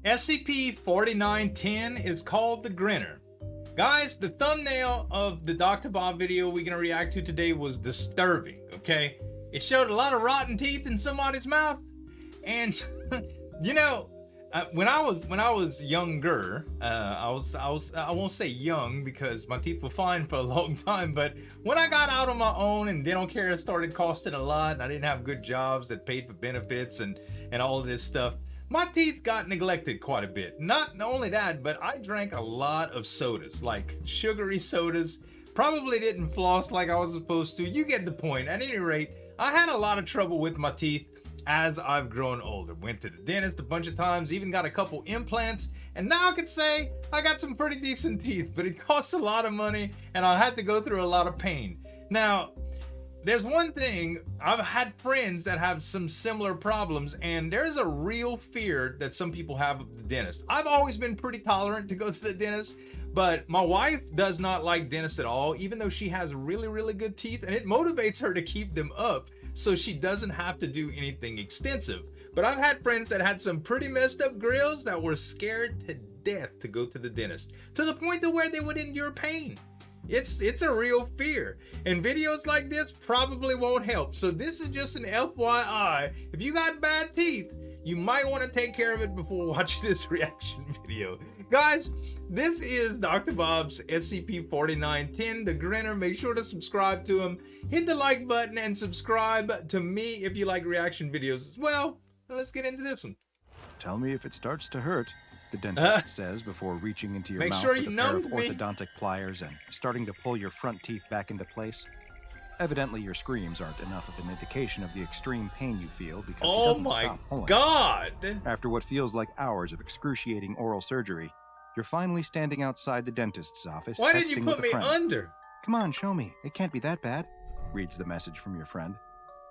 SCP-4910 is called the Grinner. Guys, the thumbnail of the Dr. Bob video we're gonna react to today was disturbing, okay? It showed a lot of rotten teeth in somebody's mouth, and you know, when I was younger, I won't say young because my teeth were fine for a long time, but when I got out on my own and dental care started costing a lot, and I didn't have good jobs that paid for benefits and all of this stuff, my teeth got neglected quite a bit. Not only that, but I drank a lot of sodas, like sugary sodas. Probably didn't floss like I was supposed to. You get the point. At any rate, I had a lot of trouble with my teeth as I've grown older. Went to the dentist a bunch of times, even got a couple implants, and now I can say I got some pretty decent teeth, but it costs a lot of money and I had to go through a lot of pain. Now, there's one thing, I've had friends that have some similar problems, and there's a real fear that some people have of the dentist. I've always been pretty tolerant to go to the dentist, but my wife does not like dentists at all, even though she has really, really good teeth, and it motivates her to keep them up so she doesn't have to do anything extensive. But I've had friends that had some pretty messed up grills that were scared to death to go to the dentist, to the point to where they would endure pain. It's a real fear, and videos like this probably won't help. So this is just an FYI. If you got bad teeth, you might want to take care of it before watching this reaction video. Guys, this is Dr. Bob's SCP-4910, the Grinner. Make sure to subscribe to him. Hit the like button and subscribe to me if you like reaction videos as well. Now let's get into this one. Tell me if it starts to hurt, the dentist says before reaching into your mouth with a pair of orthodontic pliers and starting to pull your front teeth back into place. Evidently, your screams aren't enough of an indication of the extreme pain you feel because he doesn't stop pulling. Oh my God! After what feels like hours of excruciating oral surgery, you're finally standing outside the dentist's office. Why did you put me under? Come on, show me. It can't be that bad, reads the message from your friend.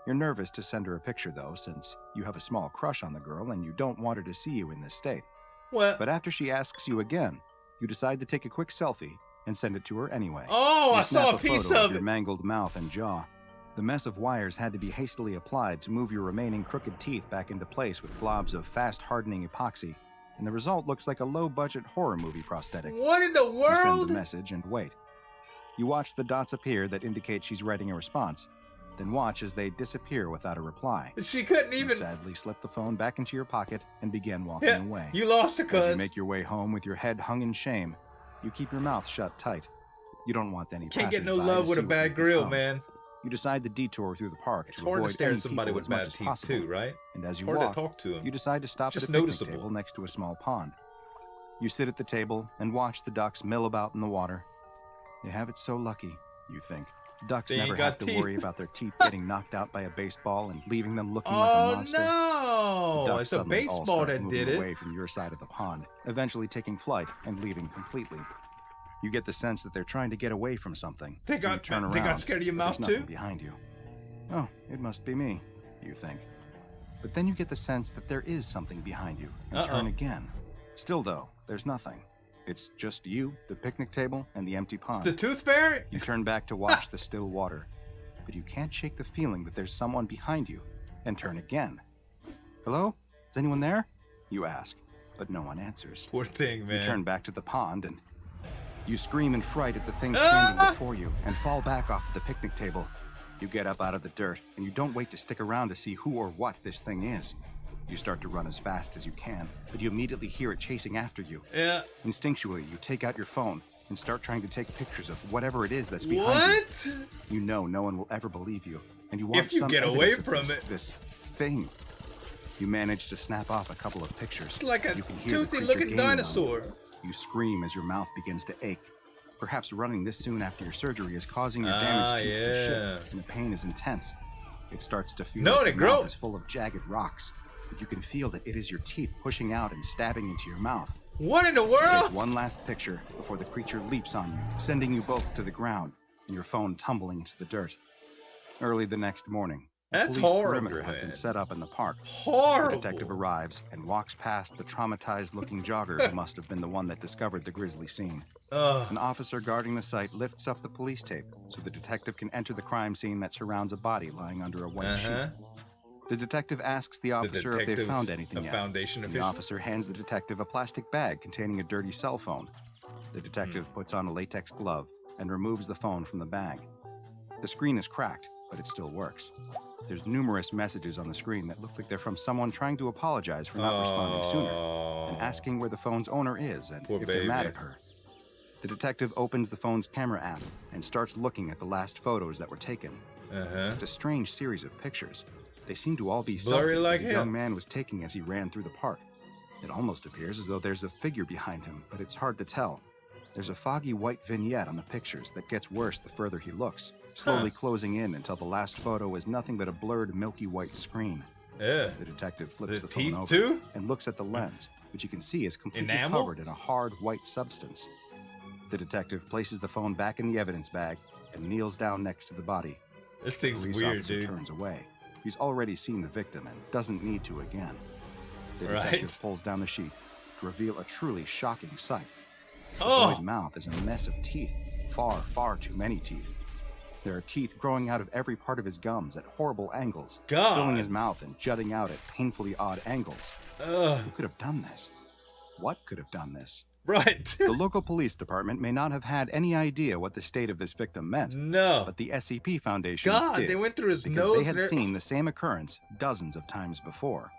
You're nervous to send her a picture, though, since you have a small crush on the girl and you don't want her to see you in this state. Well, but after she asks you again, you decide to take a quick selfie and send it to her anyway. Oh, I saw a piece of your mangled mouth and jaw. The mess of wires had to be hastily applied to move your remaining crooked teeth back into place with globs of fast-hardening epoxy, and the result looks like a low-budget horror movie prosthetic. What in the world? You send the message and wait. You watch the dots appear that indicate she's writing a response, then watch as they disappear without a reply. She couldn't even... You sadly slip the phone back into your pocket and begin walking away. You lost her, cuz. As you make your way home with your head hung in shame, you keep your mouth shut tight. You don't want any Can't get no love with a bad grill, man. You decide to detour through the park. It's hard to stare at somebody with bad teeth too, right? And as you hard walk, to talk to him. You decide to stop at a picnic table next to a small pond. You sit at the table and watch the ducks mill about in the water. You have it so lucky, you think. Ducks never have to worry about their teeth getting knocked out by a baseball and leaving them looking like a monster. Oh no! It's a baseball that did it. Away from your side of the pond, eventually taking flight and leaving completely. You get the sense that they're trying to get away from something. They got scared of your mouth too? There's nothing behind you. Oh, it must be me, you think. But then you get the sense that there is something behind you and turn again. Still though, there's nothing. It's just you, the picnic table, and the empty pond. It's the tooth fairy? You turn back to watch the still water, but you can't shake the feeling that there's someone behind you, and turn again. Hello? Is anyone there? You ask, but no one answers. Poor thing, man. You turn back to the pond, and you scream in fright at the thing standing before you, and fall back off the picnic table. You get up out of the dirt, and you don't wait to stick around to see who or what this thing is. You start to run as fast as you can, but you immediately hear it chasing after you. Yeah. Instinctually, you take out your phone and start trying to take pictures of whatever it is that's behind you. You know no one will ever believe you, and you want if you get away from this thing. You manage to snap off a couple of pictures. It's like a toothy-looking dinosaur. You scream as your mouth begins to ache. Perhaps running this soon after your surgery is causing your damaged teeth to shift, and the pain is intense. It starts to feel like your mouth is full of jagged rocks. You can feel that it is your teeth pushing out and stabbing into your mouth. What in the world? You take one last picture before the creature leaps on you, sending you both to the ground and your phone tumbling into the dirt. Early the next morning, a police perimeter has been set up in the park. Horrible. The detective arrives and walks past the traumatized-looking jogger who must have been the one that discovered the grisly scene. An officer guarding the site lifts up the police tape so the detective can enter the crime scene that surrounds a body lying under a white sheet. The detective asks the officer if they found anything yet. Foundation The official? officer hands the detective a plastic bag containing a dirty cell phone. The detective puts on a latex glove and removes the phone from the bag. The screen is cracked, but it still works. There's numerous messages on the screen that look like they're from someone trying to apologize for not responding sooner, and asking where the phone's owner is and Poor if they're mad baby. at her. The detective opens the phone's camera app and starts looking at the last photos that were taken. It's a strange series of pictures. They seem to all be Blurry selfies like that a him. young man was taking as he ran through the park. It almost appears as though there's a figure behind him, but it's hard to tell. There's a foggy white vignette on the pictures that gets worse the further he looks, slowly closing in until the last photo is nothing but a blurred milky white screen. The detective flips the phone teeth over too? and looks at the lens, which you can see is completely Enamel? covered in a hard white substance. The detective places the phone back in the evidence bag and kneels down next to the body. This The thing's police weird, officer dude. turns away. He's already seen the victim and doesn't need to again. The Right. detective pulls down the sheet to reveal a truly shocking sight. The Oh! boy's mouth is a mess of teeth. Far, far too many teeth. There are teeth growing out of every part of his gums at horrible angles, God. filling his mouth and jutting out at painfully odd angles. Ugh. Who could have done this? What could have done this? Right. The local police department may not have had any idea what the state of this victim meant, No. but the SCP Foundation God, did, they went through his because nose. they had and seen the same occurrence dozens of times before.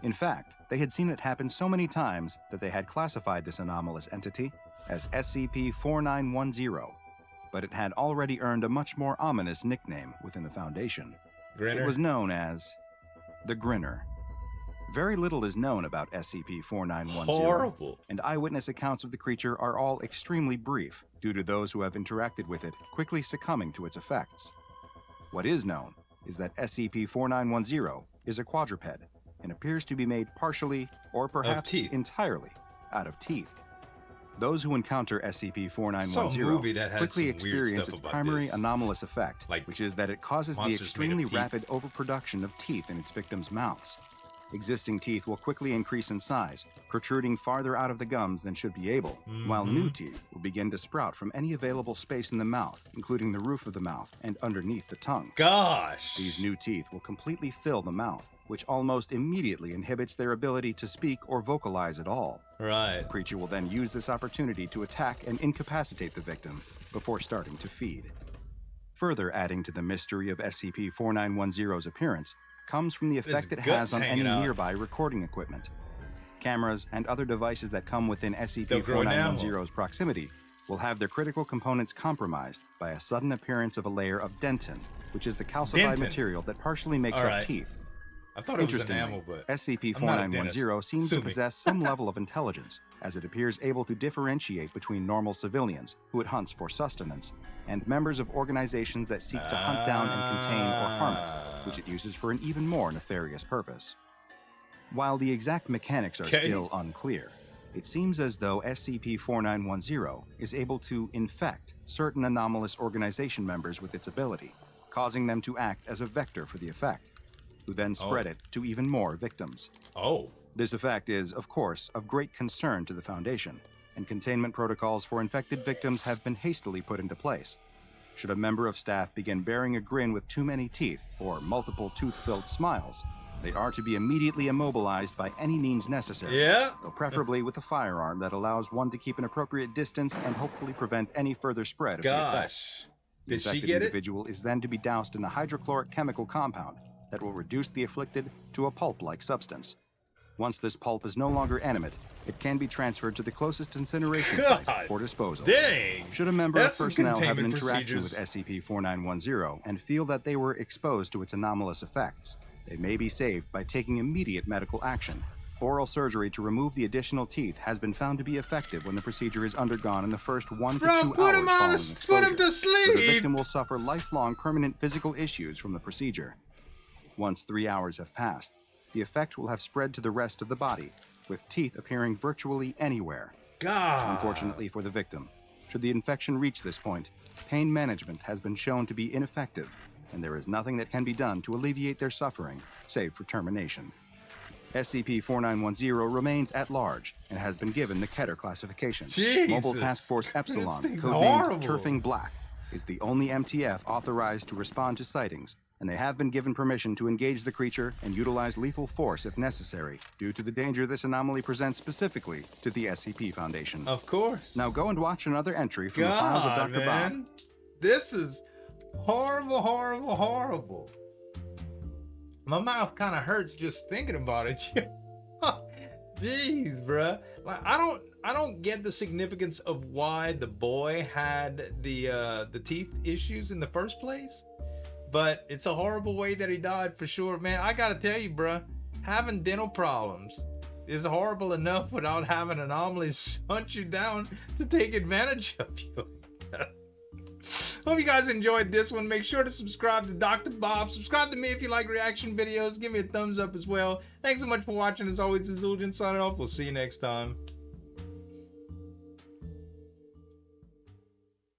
In fact, they had seen it happen so many times that they had classified this anomalous entity as SCP-4910, but it had already earned a much more ominous nickname within the Foundation. Grinner. It was known as the Grinner. Very little is known about SCP-4910, Horrible. and eyewitness accounts of the creature are all extremely brief due to those who have interacted with it quickly succumbing to its effects. What is known is that SCP-4910 is a quadruped and appears to be made partially or perhaps teeth. entirely out of teeth. Those who encounter Saw a movie SCP-4910 that had quickly some weird experience stuff its about primary this. anomalous effect, Like which is that it causes the monsters made of extremely teeth. rapid overproduction of teeth in its victims' mouths. Existing teeth will quickly increase in size, protruding farther out of the gums than should be able, while new teeth will begin to sprout from any available space in the mouth, including the roof of the mouth and underneath the tongue. Gosh. These new teeth will completely fill the mouth, which almost immediately inhibits their ability to speak or vocalize at all. Right. The creature will then use this opportunity to attack and incapacitate the victim before starting to feed. Further adding to the mystery of SCP-4910's appearance comes from the effect it has guts on any hanging out. nearby recording equipment. Cameras and other devices that come within They'll grow enamel. SCP-4910's proximity will have their critical components compromised by a sudden appearance of a layer of dentin, which is the calcified Dentin. material that partially makes All up right. teeth. I thought it was Interestingly, enamel, but I'm not a SCP-4910 dentist. seems Sue to me. possess some level of intelligence, as it appears able to differentiate between normal civilians, who it hunts for sustenance, and members of organizations that seek to hunt down and contain or harm it, which it uses for an even more nefarious purpose. While the exact mechanics are Okay. still unclear, it seems as though SCP-4910 is able to infect certain anomalous organization members with its ability, causing them to act as a vector for the effect, who then spread it to even more victims. Oh. This effect is, of course, of great concern to the Foundation, and containment protocols for infected victims have been hastily put into place. Should a member of staff begin bearing a grin with too many teeth or multiple tooth-filled smiles, they are to be immediately immobilized by any means necessary, Yeah. though preferably with a firearm that allows one to keep an appropriate distance and hopefully prevent any further spread of the effect. Gosh. The Did she infected get it? individual is then to be doused in a hydrochloric chemical compound that will reduce the afflicted to a pulp-like substance. Once this pulp is no longer animate, it can be transferred to the closest incineration God. site for disposal. Dang. Should a member That's of some personnel have an containment interaction procedures. with SCP-4910 and feel that they were exposed to its anomalous effects, they may be saved by taking immediate medical action. Oral surgery to remove the additional teeth has been found to be effective when the procedure is undergone in the first 1 to 2 Bro, hours put him following on. exposure. Put him to So the sleep. victim will suffer lifelong permanent physical issues from the procedure. Once 3 hours have passed, the effect will have spread to the rest of the body, with teeth appearing virtually anywhere. God. Unfortunately for the victim, should the infection reach this point, pain management has been shown to be ineffective, and there is nothing that can be done to alleviate their suffering, save for termination. SCP-4910 remains at large and has been given the Keter classification. Jesus. Mobile Task Force Epsilon, This thing's codenamed horrible. Tyrfing Black, is the only MTF authorized to respond to sightings and they have been given permission to engage the creature and utilize lethal force if necessary, due to the danger this anomaly presents specifically to the SCP Foundation. Of course. Now go and watch another entry from the files of Dr. Man. Bob. This is horrible, horrible, horrible. My mouth kind of hurts just thinking about it. Jeez, bruh. Like, I don't get the significance of why the boy had the teeth issues in the first place, but it's a horrible way that he died for sure. Man, I gotta tell you, bruh, having dental problems is horrible enough without having anomalies hunt you down to take advantage of you. Hope you guys enjoyed this one. Make sure to subscribe to Dr. Bob. Subscribe to me if you like reaction videos. Give me a thumbs up as well. Thanks so much for watching. As always, this is Zueljin signing off. We'll see you next time.